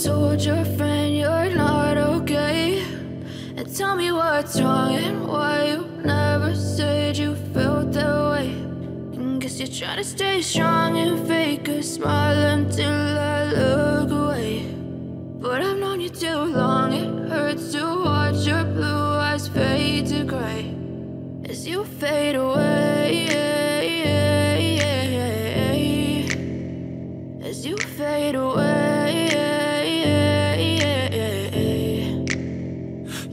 told your friend you're not okay, and tell me what's wrong and why you never said you felt that way. And guess you're trying to stay strong and fake a smile until I look away. But I've known you too long, it hurts to watch your blue eyes fade to gray as you fade away, as you fade away.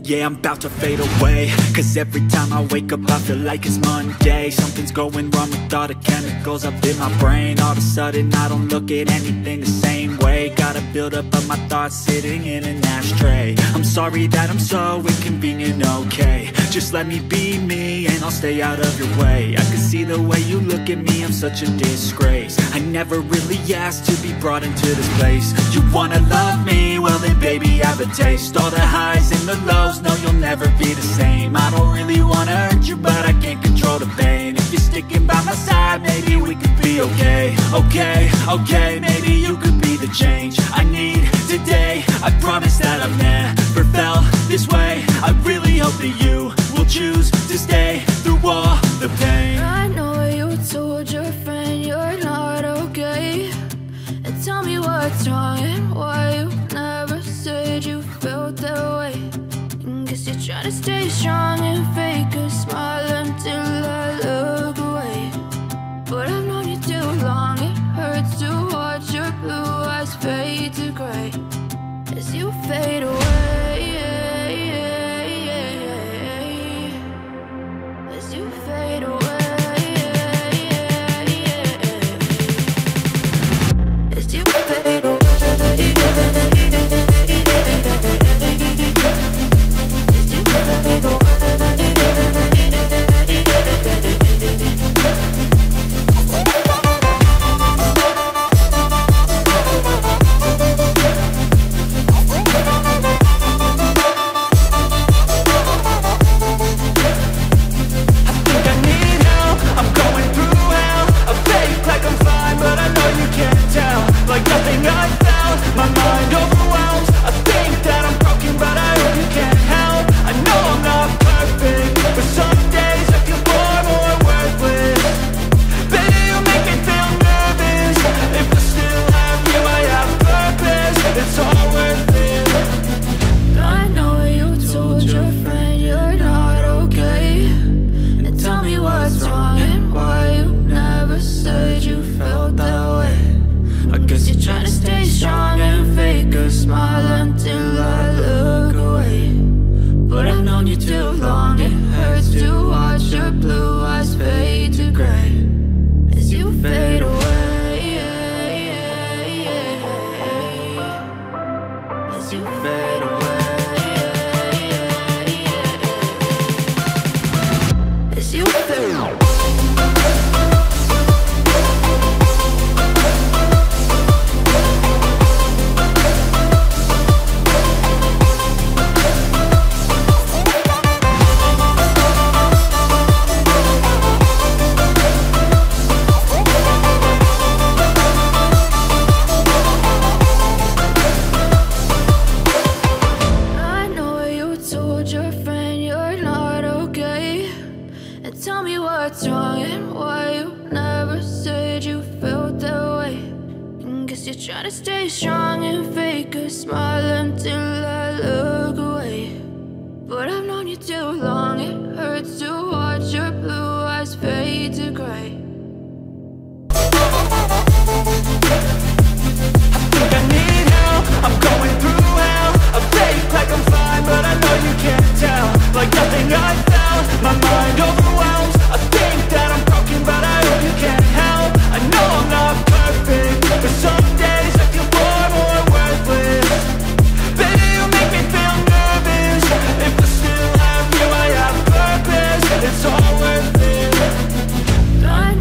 Yeah, I'm about to fade away, cause every time I wake up I feel like it's Monday. Something's going wrong with all the chemicals up in my brain. All of a sudden I don't look at anything the same way. Gotta build up of my thoughts sitting in an ashtray. I'm sorry that I'm so inconvenient, okay. Just let me be me and I'll stay out of your way. I can see the way you look at me, I'm such a disgrace. I never really asked to be brought into this place. You wanna love me? Well then baby have a taste. All the highs and the lows, no you'll never be the same. I don't really wanna hurt you but I can't control the pain. If you're sticking by my side maybe we could be okay. Okay, maybe you could be the change I need today. I promise that I've never felt this way. I really hope that you will choose to stay through all the pain. I know you told your friend you're not okay, and tell me what's wrong and why you never said you felt that way. And guess you're trying to stay strong and fake a smile until I look away. But I've known you too long, it hurts to watch your blue eyes fade to gray as you fade away, as you fade away, as you fade away. I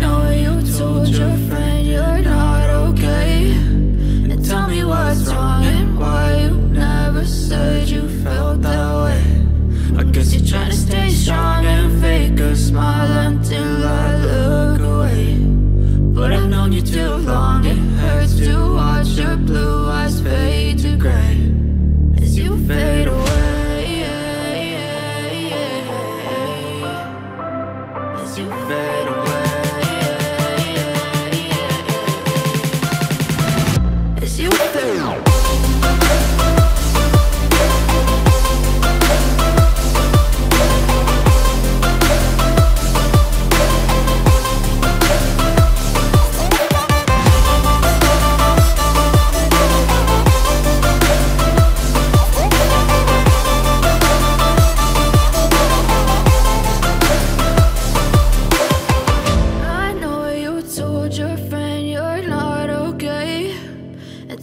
as you feel.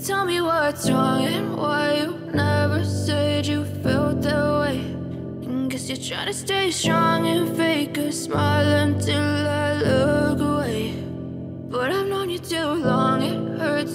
Tell me what's wrong and why you never said you felt that way. And guess you're trying to stay strong and fake a smile until I look away. But I've known you too long, it hurts